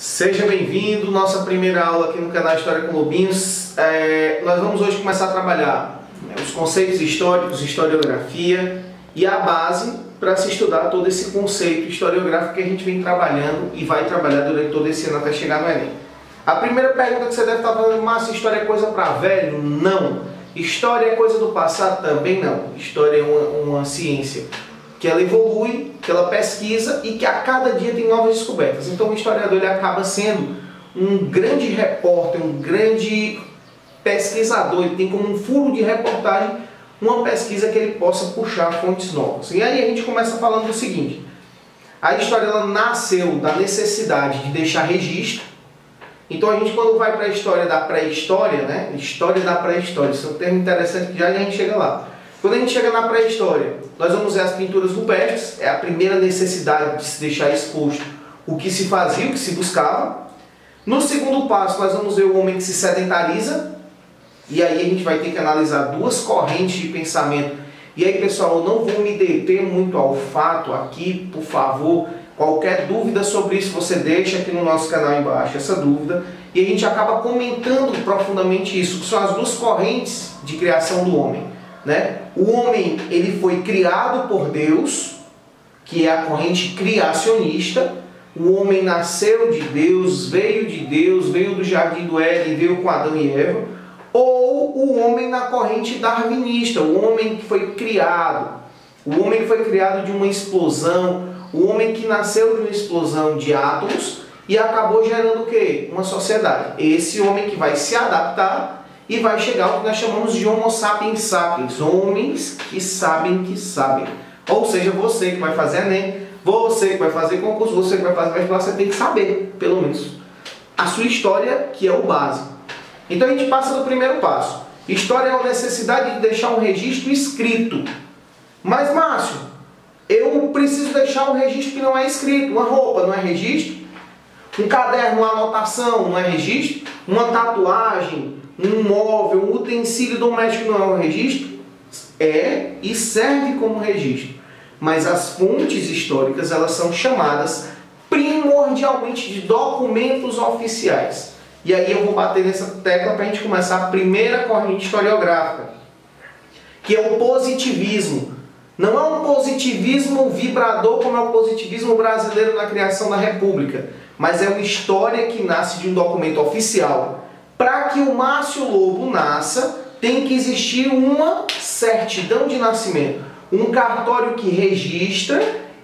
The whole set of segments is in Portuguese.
Seja bem-vindo, nossa primeira aula aqui no canal História com Lobinhos. Nós vamos hoje começar a trabalhar os conceitos históricos, historiografia e a base para se estudar todo esse conceito historiográfico que a gente vem trabalhando e vai trabalhar durante todo esse ano até chegar no Enem. A primeira pergunta que você deve estar falando: Márcio, história é coisa para velho? Não. História é coisa do passado? Também não. História é uma ciência que ela evolui, que ela pesquisa e que a cada dia tem novas descobertas. Então o historiador ele acaba sendo um grande repórter, um grande pesquisador. Ele tem como um furo de reportagem uma pesquisa que ele possa puxar fontes novas. E aí a gente começa falando do seguinte: a história ela nasceu da necessidade de deixar registro. Então a gente, quando vai para a história da pré-história, né? História da pré-história, isso é um termo interessante que já a gente chega lá. Quando a gente chega na pré-história, nós vamos ver as pinturas rupestres, é a primeira necessidade de se deixar exposto o que se fazia, o que se buscava. No segundo passo, nós vamos ver o homem que se sedentariza, e aí a gente vai ter que analisar duas correntes de pensamento. E aí, pessoal, eu não vou me deter muito ao fato aqui, por favor. Qualquer dúvida sobre isso, você deixa aqui no nosso canal embaixo essa dúvida, e a gente acaba comentando profundamente isso, que são as duas correntes de criação do homem. Né? O homem ele foi criado por Deus, que é a corrente criacionista. O homem nasceu de Deus, veio do jardim do Éden, veio com Adão e Eva. Ou o homem na corrente darwinista, o homem que foi criado. O homem que foi criado de uma explosão, o homem que nasceu de uma explosão de átomos e acabou gerando o quê? Uma sociedade. Esse homem que vai se adaptar e vai chegar ao que nós chamamos de Homo sapiens sapiens, homens que sabem que sabem. Ou seja, você que vai fazer Enem, você que vai fazer concurso, você que vai fazer vestibular, você tem que saber, pelo menos, a sua história, que é o básico. Então a gente passa do primeiro passo. História é a necessidade de deixar um registro escrito. Mas, Márcio, eu preciso deixar um registro que não é escrito. Uma roupa não é registro? Um caderno, uma anotação não é registro? Uma tatuagem, um móvel, um utensílio doméstico não é um registro? É e serve como registro. Mas as fontes históricas elas são chamadas primordialmente de documentos oficiais. E aí eu vou bater nessa tecla para a gente começar a primeira corrente historiográfica, que é o positivismo. Não é um positivismo vibrador como é o positivismo brasileiro na criação da República, mas é uma história que nasce de um documento oficial. Para que o Márcio Lobo nasça, tem que existir uma certidão de nascimento, um cartório que registra,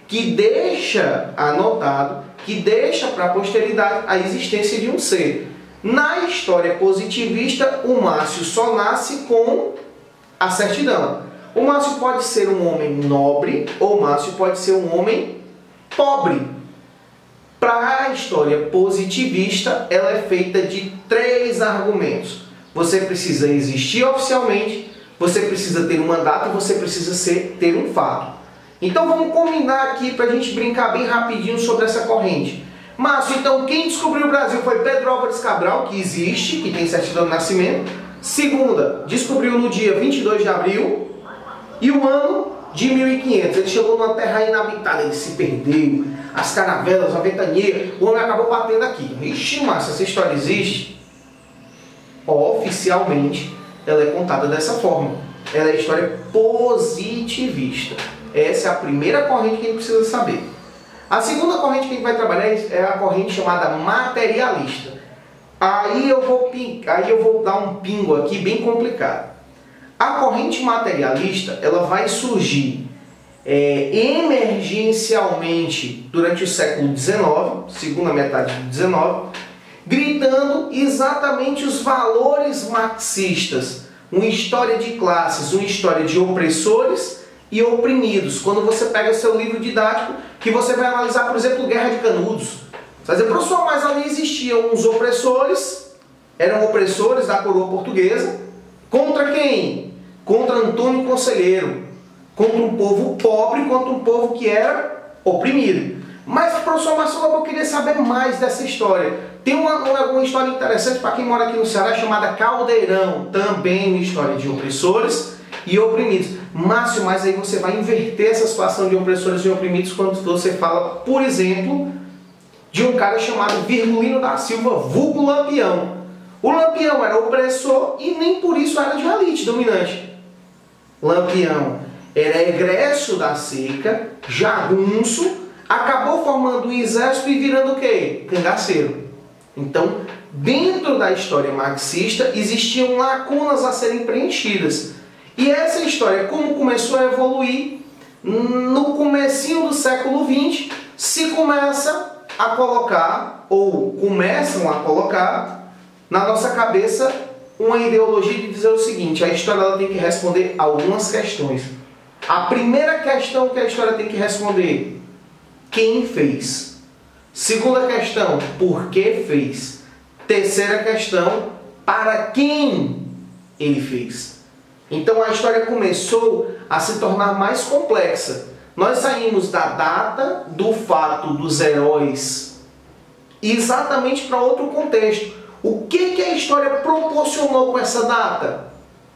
que deixa anotado, que deixa para a posteridade a existência de um ser. Na história positivista, o Márcio só nasce com a certidão. O Márcio pode ser um homem nobre ou o Márcio pode ser um homem pobre. Para a história positivista, ela é feita de 3 argumentos. Você precisa existir oficialmente, você precisa ter uma data e você precisa ter um fato. Então vamos combinar aqui para a gente brincar bem rapidinho sobre essa corrente. Márcio, então quem descobriu o Brasil foi Pedro Álvares Cabral, que existe, que tem certidão de nascimento. Segunda, descobriu no dia 22 de abril e o ano de 1500. Ele chegou numa terra inabitada, ele se perdeu, as caravelas, a ventania, o homem acabou batendo aqui. Ixi, Márcio, essa história existe? Oficialmente, ela é contada dessa forma. Ela é história positivista. Essa é a primeira corrente que a gente precisa saber. A segunda corrente que a gente vai trabalhar é a corrente chamada materialista. Aí eu vou dar um pingo aqui bem complicado. A corrente materialista ela vai surgir emergencialmente durante o século XIX, segunda metade do XIX, gritando exatamente os valores marxistas, uma história de classes, uma história de opressores e oprimidos. Quando você pega o seu livro didático, que você vai analisar, por exemplo, Guerra de Canudos, você vai dizer: professor, mas ali existiam uns opressores, eram opressores da coroa portuguesa, contra quem? Contra Antônio Conselheiro, contra um povo pobre, contra um povo que era oprimido. Mas, professor Márcio Lobo, eu queria saber mais dessa história. Tem uma história interessante para quem mora aqui no Ceará, chamada Caldeirão, também uma história de opressores e oprimidos. Márcio, mas aí você vai inverter essa situação de opressores e oprimidos quando você fala, por exemplo, de um cara chamado Virgulino da Silva, vulgo Lampião. O Lampião era opressor e nem por isso era de uma elite dominante. Lampião era egresso da seca, jagunço, acabou formando um exército e virando o quê? Cangaceiro. Então, dentro da história marxista, existiam lacunas a serem preenchidas. E essa história, como começou a evoluir, no comecinho do século XX, se começa a colocar, ou começam a colocar, na nossa cabeça, uma ideologia de dizer o seguinte: a história ela tem que responder algumas questões. A primeira questão que a história tem que responder: quem fez? Segunda questão: por que fez? Terceira questão: para quem ele fez? Então a história começou a se tornar mais complexa. Nós saímos da data, do fato, dos heróis, exatamente para outro contexto. O que a história proporcionou com essa data?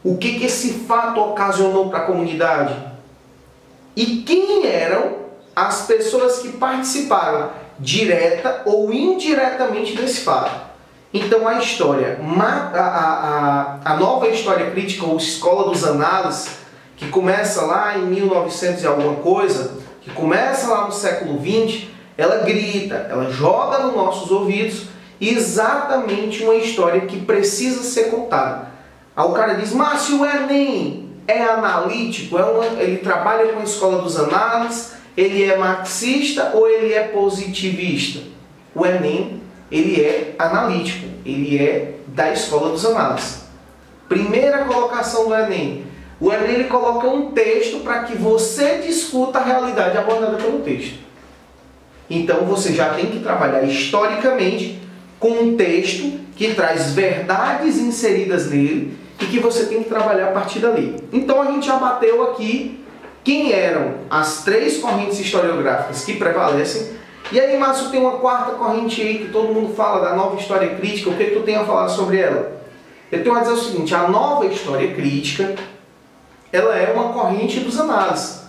O que esse fato ocasionou para a comunidade? E quem eram as pessoas que participaram, direta ou indiretamente, desse fato? Então a história, a nova história crítica, ou escola dos análises, que começa lá em 1900 e alguma coisa, que começa lá no século XX, ela grita, ela joga nos nossos ouvidos exatamente uma história que precisa ser contada. Aí o cara diz: mas se o Enem é analítico, ele trabalha com a escola dos análises, ele é marxista ou ele é positivista? O Enem, ele é analítico, ele é da escola dos análises. Primeira colocação do Enem. O Enem ele coloca um texto para que você discuta a realidade abordada pelo texto. Então você já tem que trabalhar historicamente com um texto que traz verdades inseridas nele e que você tem que trabalhar a partir dali. Então a gente já bateu aqui quem eram as três correntes historiográficas que prevalecem. E aí, Márcio, tem uma quarta corrente aí que todo mundo fala, da nova história crítica. O que tu tem a falar sobre ela? Eu tenho a dizer o seguinte: a nova história crítica, ela é uma corrente dos análises.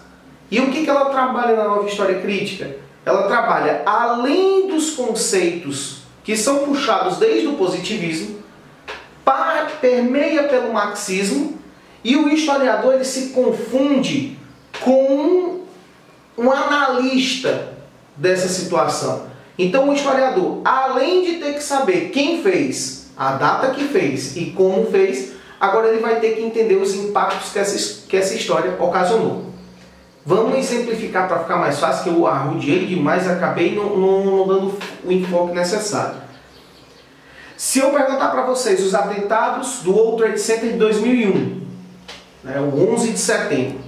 E o que ela trabalha na nova história crítica? Ela trabalha, além dos conceitos que são puxados desde o positivismo, permeia pelo marxismo, e o historiador ele se confunde com um analista dessa situação. Então o historiador, além de ter que saber quem fez, a data que fez e como fez, agora ele vai ter que entender os impactos que essa história ocasionou. Vamos exemplificar para ficar mais fácil, que eu arrudiei demais e acabei não dando o enfoque necessário. Se eu perguntar para vocês os atentados do World Trade Center de 2001, o 11 de setembro,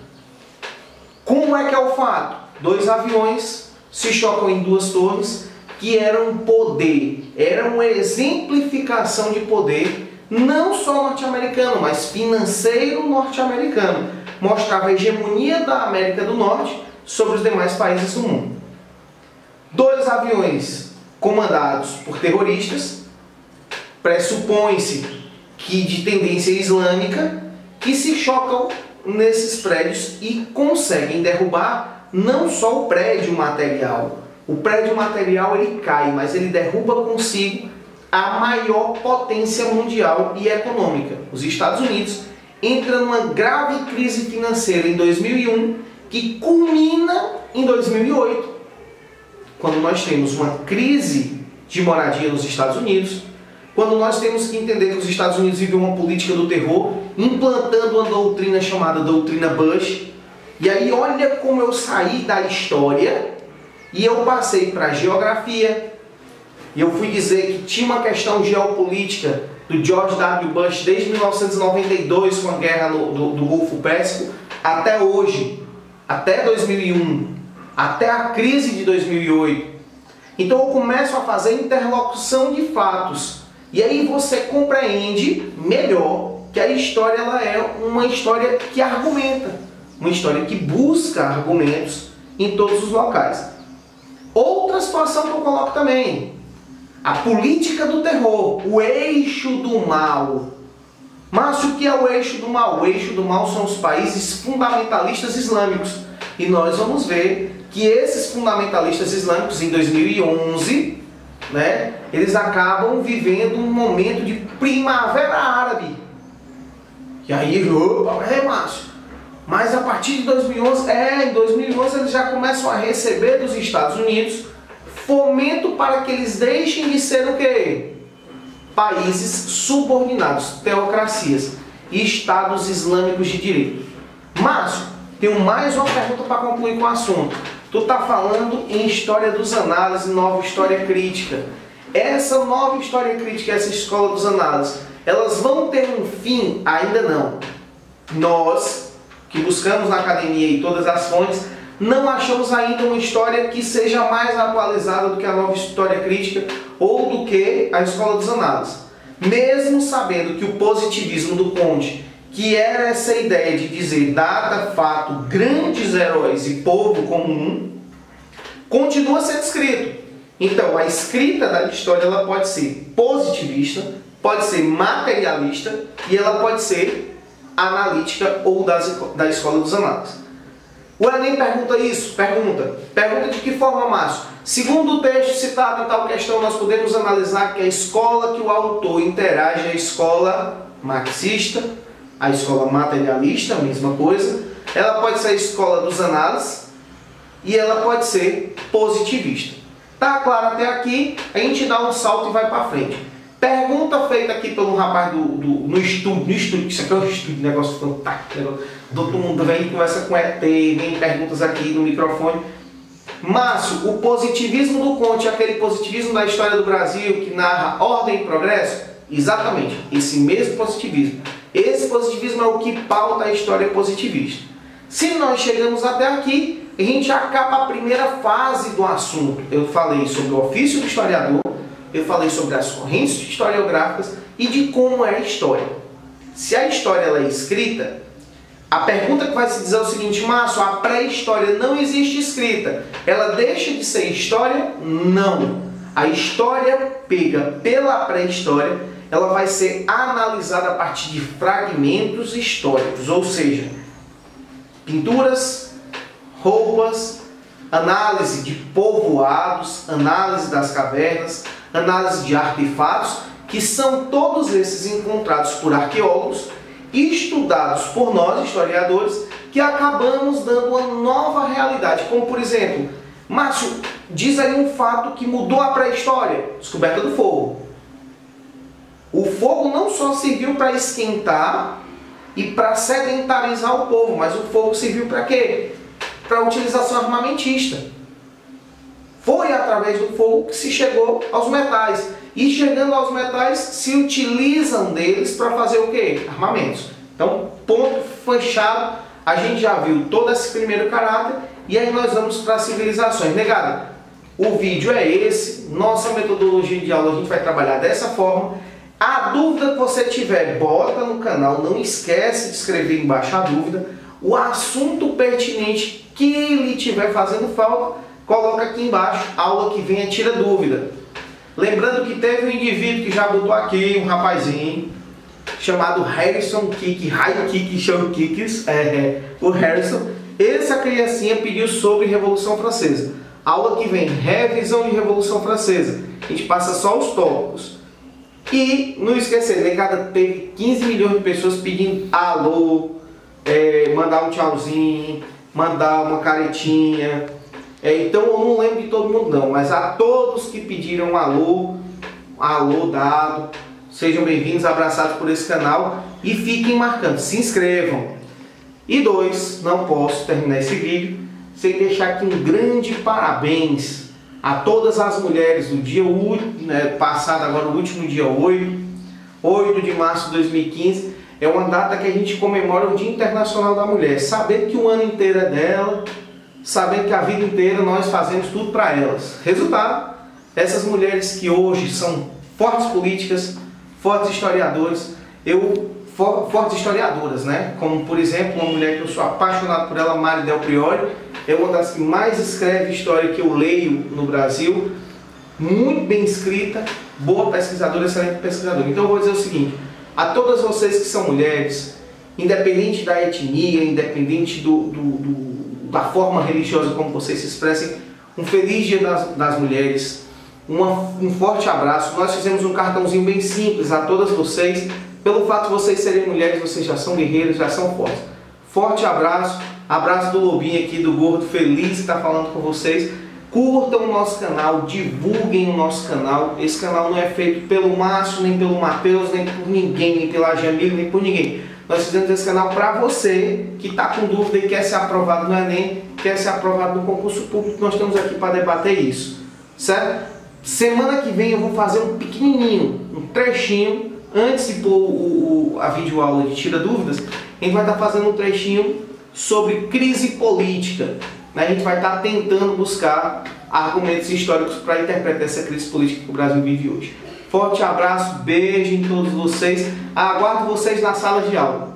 como é que é o fato? 2 aviões se chocam em 2 torres que eram poder, eram uma exemplificação de poder, não só norte-americano, mas financeiro norte-americano. Mostrava a hegemonia da América do Norte sobre os demais países do mundo. 2 aviões comandados por terroristas, pressupõe-se que de tendência islâmica, que se chocam nesses prédios e conseguem derrubar não só o prédio material. O prédio material ele cai, mas ele derruba consigo a maior potência mundial e econômica. Os Estados Unidos entra numa grave crise financeira em 2001, que culmina em 2008, quando nós temos uma crise de moradia nos Estados Unidos, quando nós temos que entender que os Estados Unidos vivem uma política do terror, implantando uma doutrina chamada doutrina Bush. E aí olha como eu saí da história e eu passei para a geografia, e eu fui dizer que tinha uma questão geopolítica do George W. Bush desde 1992, com a guerra do Golfo Pérsico, até hoje, até 2001, até a crise de 2008. Então eu começo a fazer interlocução de fatos. E aí você compreende melhor que a história ela é uma história que argumenta, uma história que busca argumentos em todos os locais. Outra situação que eu coloco também: a política do terror, o eixo do mal. Mas o que é o eixo do mal? O eixo do mal são os países fundamentalistas islâmicos. E nós vamos ver que esses fundamentalistas islâmicos, em 2011, né, eles acabam vivendo um momento de primavera árabe. E aí, opa, Márcio, mas a partir de 2011, em 2011 eles já começam a receber dos Estados Unidos fomento para que eles deixem de ser o quê? Países subordinados, teocracias e estados islâmicos de direito. Márcio, tenho mais uma pergunta para concluir com o assunto. Tu está falando em história dos análises, nova história crítica. Essa nova história crítica, essa escola dos análises, elas vão ter um fim? Ainda não. Nós, que buscamos na academia e todas as fontes, não achamos ainda uma história que seja mais atualizada do que a nova história crítica ou do que a escola dos análises. Mesmo sabendo que o positivismo do Conte, que era essa ideia de dizer data, fato, grandes heróis e povo comum, continua sendo escrito. Então, a escrita da história ela pode ser positivista, pode ser materialista e ela pode ser analítica ou da escola dos análises. O Enem pergunta isso? Pergunta de que forma, Márcio? Segundo o texto citado em tal questão, nós podemos analisar que a escola que o autor interage é a escola marxista, a escola materialista, a mesma coisa. Ela pode ser a escola dos análises e ela pode ser positivista. Tá claro até aqui? A gente dá um salto e vai para frente. Pergunta feita aqui pelo rapaz no estúdio, isso aqui é um estúdio, negócio fantástico. Todo mundo vem e conversa com ET, vem perguntas aqui no microfone. Márcio, o positivismo do Conte, aquele positivismo da história do Brasil que narra ordem e progresso? Exatamente, esse mesmo positivismo. Esse positivismo é o que pauta a história positivista. Se nós chegamos até aqui, a gente acaba a primeira fase do assunto. Eu falei sobre o ofício do historiador, eu falei sobre as correntes historiográficas e de como é a história. Se a história ela é escrita, a pergunta que vai se dizer é o seguinte: Márcio, a pré-história não existe escrita. Ela deixa de ser história? Não. A história pega pela pré-história, ela vai ser analisada a partir de fragmentos históricos, ou seja, pinturas, roupas, análise de povoados, análise das cavernas, análise de artefatos, que são todos esses encontrados por arqueólogos e estudados por nós, historiadores, que acabamos dando uma nova realidade. Como, por exemplo, Márcio, diz aí um fato que mudou a pré-história: descoberta do fogo. O fogo não só serviu para esquentar e para sedentarizar o povo, mas o fogo serviu para quê? Para utilização armamentista. Foi através do fogo que se chegou aos metais. E chegando aos metais, se utilizam deles para fazer o quê? Armamentos. Então, ponto fechado. A gente já viu todo esse primeiro caráter. E aí nós vamos para as civilizações. Negada, o vídeo é esse. Nossa metodologia de aula a gente vai trabalhar dessa forma. A dúvida que você tiver, bota no canal. Não esquece de escrever embaixo a dúvida. O assunto pertinente que lhe estiver fazendo falta, coloca aqui embaixo. Aula que vem tira dúvida. Lembrando que teve um indivíduo que já botou aqui, um rapazinho, chamado Harrison Kick, High Kick Show Kicks, o Harrison. Essa criancinha pediu sobre Revolução Francesa. Aula que vem, revisão de Revolução Francesa. A gente passa só os tópicos. E não esquecer, negada, teve 15 milhões de pessoas pedindo alô, mandar um tchauzinho, mandar uma caretinha. Então eu não lembro de todo mundo não, mas a todos que pediram alô dado, sejam bem-vindos, abraçados por esse canal e fiquem marcando, se inscrevam. E 2, não posso terminar esse vídeo sem deixar aqui um grande parabéns a todas as mulheres do dia passado, agora o último dia 8 de março de 2015, é uma data que a gente comemora o Dia Internacional da Mulher, sabendo que o ano inteiro é dela, sabendo que a vida inteira nós fazemos tudo para elas. Resultado, essas mulheres que hoje são fortes políticas, fortes historiadores, fortes historiadoras, né? Como, por exemplo, uma mulher que eu sou apaixonado por ela, Mari Del Priori, é uma das que mais escreve história que eu leio no Brasil, muito bem escrita, boa pesquisadora, excelente pesquisadora. Então eu vou dizer o seguinte: a todas vocês que são mulheres, independente da etnia, independente da forma religiosa como vocês se expressem, um feliz Dia das Mulheres. um forte abraço. Nós fizemos um cartãozinho bem simples a todas vocês. Pelo fato de vocês serem mulheres, vocês já são guerreiras, já são fortes. Forte abraço, abraço do Lobinho aqui, do Gordo Feliz que está falando com vocês. Curtam o nosso canal, divulguem o nosso canal. Esse canal não é feito pelo Márcio, nem pelo Matheus, nem por ninguém, nem pela Jamila, nem por ninguém. Nós fizemos esse canal para você que está com dúvida e quer ser aprovado no Enem, quer ser aprovado no concurso público. Nós estamos aqui para debater isso, certo? Semana que vem eu vou fazer um pequenininho, um trechinho, antes de pôr a videoaula de Tira Dúvidas, a gente vai estar fazendo um trechinho sobre crise política. A gente vai estar tentando buscar argumentos históricos para interpretar essa crise política que o Brasil vive hoje. Forte abraço, beijo em todos vocês. Aguardo vocês na sala de aula.